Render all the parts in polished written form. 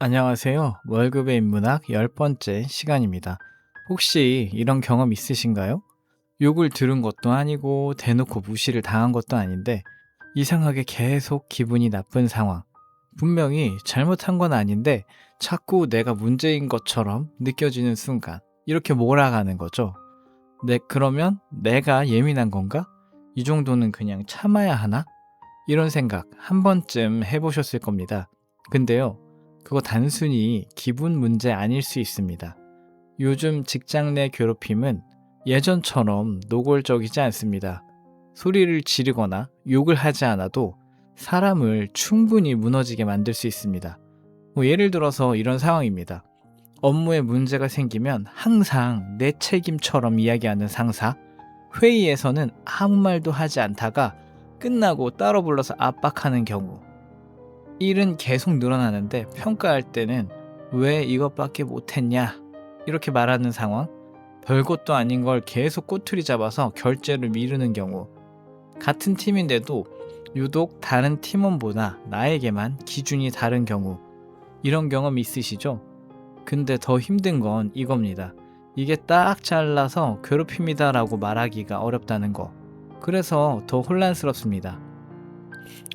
안녕하세요. 월급의 인문학 10번째 시간입니다. 혹시 이런 경험 있으신가요? 욕을 들은 것도 아니고 대놓고 무시를 당한 것도 아닌데 이상하게 계속 기분이 나쁜 상황. 분명히 잘못한 건 아닌데 자꾸 내가 문제인 것처럼 느껴지는 순간 이렇게 몰아가는 거죠. 그러면 내가 예민한 건가? 이 정도는 그냥 참아야 하나? 이런 생각 한 번쯤 해보셨을 겁니다. 근데요, 그거 단순히 기분 문제 아닐 수 있습니다. 요즘 직장 내 괴롭힘은 예전처럼 노골적이지 않습니다. 소리를 지르거나 욕을 하지 않아도 사람을 충분히 무너지게 만들 수 있습니다. 예를 들어서 이런 상황입니다. 업무에 문제가 생기면 항상 내 책임처럼 이야기하는 상사, 회의에서는 아무 말도 하지 않다가 끝나고 따로 불러서 압박하는 경우, 일은 계속 늘어나는데 평가할 때는 왜 이것밖에 못했냐 이렇게 말하는 상황, 별것도 아닌 걸 계속 꼬투리 잡아서 결제를 미루는 경우, 같은 팀인데도 유독 다른 팀원보다 나에게만 기준이 다른 경우, 이런 경험 있으시죠? 근데 더 힘든 건 이겁니다. 이게 딱 잘라서 괴롭힘이다 라고 말하기가 어렵다는 거. 그래서 더 혼란스럽습니다.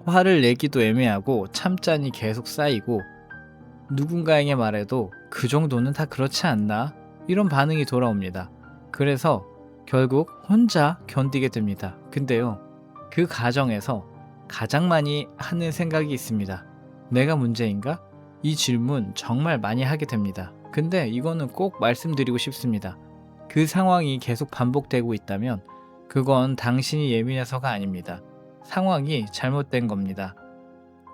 화를 내기도 애매하고 참잔이 계속 쌓이고 누군가에게 말해도 그 정도는 다 그렇지 않나? 이런 반응이 돌아옵니다. 그래서 결국 혼자 견디게 됩니다. 근데요, 그 과정에서 가장 많이 하는 생각이 있습니다. 내가 문제인가? 이 질문 정말 많이 하게 됩니다. 근데 이거는 꼭 말씀드리고 싶습니다. 그 상황이 계속 반복되고 있다면 그건 당신이 예민해서가 아닙니다. 상황이 잘못된 겁니다.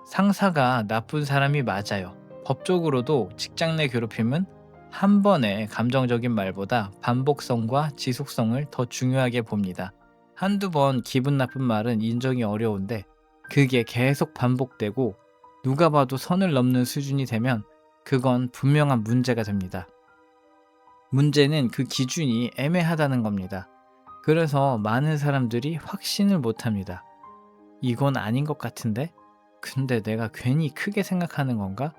상사가 나쁜 사람이 맞아요. 법적으로도 직장 내 괴롭힘은 한 번의 감정적인 말보다 반복성과 지속성을 더 중요하게 봅니다. 한두 번 기분 나쁜 말은 인정이 어려운데 그게 계속 반복되고 누가 봐도 선을 넘는 수준이 되면 그건 분명한 문제가 됩니다. 문제는 그 기준이 애매하다는 겁니다. 그래서 많은 사람들이 확신을 못합니다. 이건 아닌 것 같은데? 근데 내가 괜히 크게 생각하는 건가?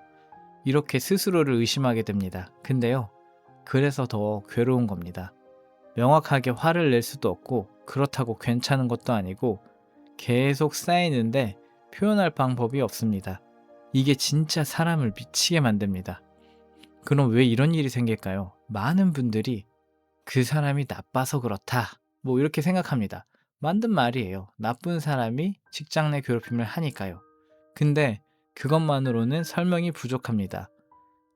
이렇게 스스로를 의심하게 됩니다. 근데요, 그래서 더 괴로운 겁니다. 명확하게 화를 낼 수도 없고 그렇다고 괜찮은 것도 아니고 계속 쌓이는데 표현할 방법이 없습니다. 이게 진짜 사람을 미치게 만듭니다. 그럼 왜 이런 일이 생길까요? 많은 분들이 그 사람이 나빠서 그렇다, 뭐 이렇게 생각합니다. 만든 말이에요. 나쁜 사람이 직장 내 괴롭힘을 하니까요. 근데 그것만으로는 설명이 부족합니다.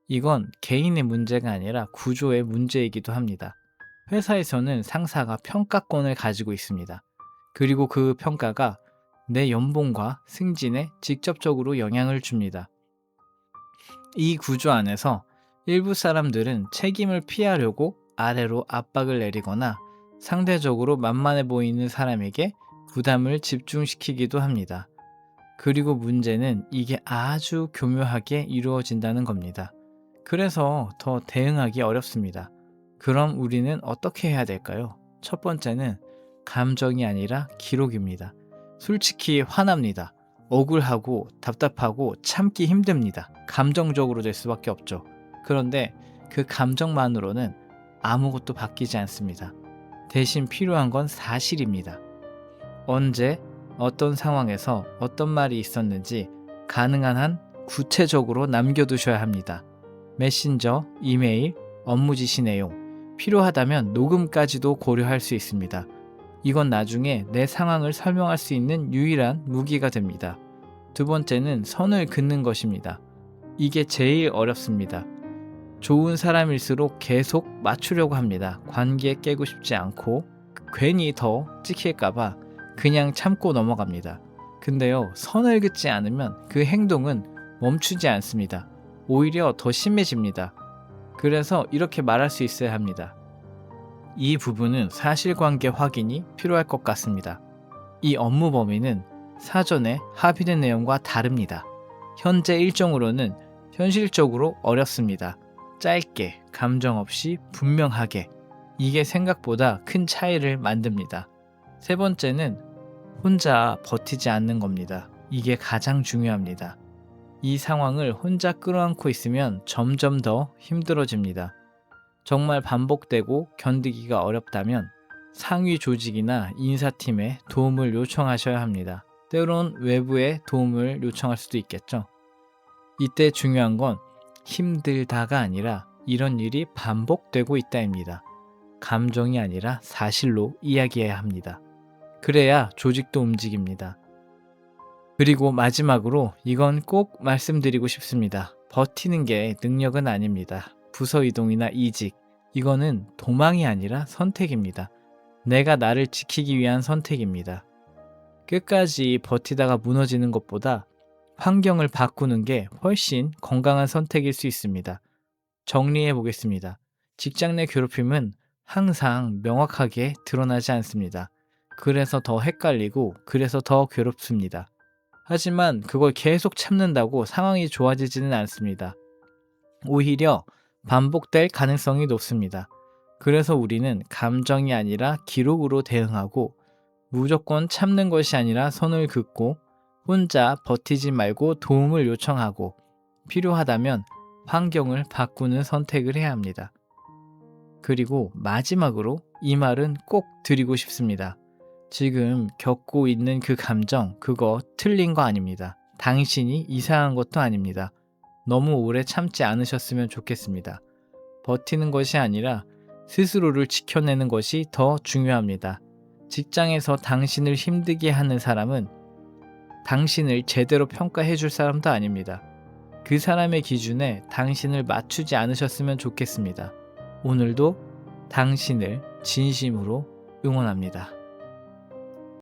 이건 개인의 문제가 아니라 구조의 문제이기도 합니다. 회사에서는 상사가 평가권을 가지고 있습니다. 그리고 그 평가가 내 연봉과 승진에 직접적으로 영향을 줍니다. 이 구조 안에서 일부 사람들은 책임을 피하려고 아래로 압박을 내리거나 상대적으로 만만해 보이는 사람에게 부담을 집중시키기도 합니다. 그리고 문제는 이게 아주 교묘하게 이루어진다는 겁니다. 그래서 더 대응하기 어렵습니다. 그럼 우리는 어떻게 해야 될까요? 첫 번째는 감정이 아니라 기록입니다. 솔직히 화납니다. 억울하고 답답하고 참기 힘듭니다. 감정적으로 될 수밖에 없죠. 그런데 그 감정만으로는 아무것도 바뀌지 않습니다. 대신 필요한 건 사실입니다. 언제, 어떤 상황에서 어떤 말이 있었는지 가능한 한 구체적으로 남겨두셔야 합니다. 메신저, 이메일, 업무 지시 내용, 필요하다면 녹음까지도 고려할 수 있습니다. 이건 나중에 내 상황을 설명할 수 있는 유일한 무기가 됩니다. 두 번째는 선을 긋는 것입니다. 이게 제일 어렵습니다. 좋은 사람일수록 계속 맞추려고 합니다. 관계 깨고 싶지 않고 괜히 더 찍힐까봐 그냥 참고 넘어갑니다. 근데요, 선을 긋지 않으면 그 행동은 멈추지 않습니다. 오히려 더 심해집니다. 그래서 이렇게 말할 수 있어야 합니다. 이 부분은 사실관계 확인이 필요할 것 같습니다. 이 업무 범위는 사전에 합의된 내용과 다릅니다. 현재 일정으로는 현실적으로 어렵습니다. 짧게, 감정 없이 분명하게. 이게 생각보다 큰 차이를 만듭니다. 세 번째는 혼자 버티지 않는 겁니다. 이게 가장 중요합니다. 이 상황을 혼자 끌어안고 있으면 점점 더 힘들어집니다. 정말 반복되고 견디기가 어렵다면 상위 조직이나 인사팀에 도움을 요청하셔야 합니다. 때론 외부의 도움을 요청할 수도 있겠죠. 이때 중요한 건 힘들다가 아니라 이런 일이 반복되고 있다입니다. 감정이 아니라 사실로 이야기해야 합니다. 그래야 조직도 움직입니다. 그리고 마지막으로 이건 꼭 말씀드리고 싶습니다. 버티는 게 능력은 아닙니다. 부서 이동이나 이직, 이거는 도망이 아니라 선택입니다. 내가 나를 지키기 위한 선택입니다. 끝까지 버티다가 무너지는 것보다 환경을 바꾸는 게 훨씬 건강한 선택일 수 있습니다. 정리해 보겠습니다. 직장 내 괴롭힘은 항상 명확하게 드러나지 않습니다. 그래서 더 헷갈리고 그래서 더 괴롭습니다. 하지만 그걸 계속 참는다고 상황이 좋아지지는 않습니다. 오히려 반복될 가능성이 높습니다. 그래서 우리는 감정이 아니라 기록으로 대응하고 무조건 참는 것이 아니라 선을 긋고 혼자 버티지 말고 도움을 요청하고 필요하다면 환경을 바꾸는 선택을 해야 합니다. 그리고 마지막으로 이 말은 꼭 드리고 싶습니다. 지금 겪고 있는 그 감정, 그거 틀린 거 아닙니다. 당신이 이상한 것도 아닙니다. 너무 오래 참지 않으셨으면 좋겠습니다. 버티는 것이 아니라 스스로를 지켜내는 것이 더 중요합니다. 직장에서 당신을 힘들게 하는 사람은 당신을 제대로 평가해 줄 사람도 아닙니다. 그 사람의 기준에 당신을 맞추지 않으셨으면 좋겠습니다. 오늘도 당신을 진심으로 응원합니다.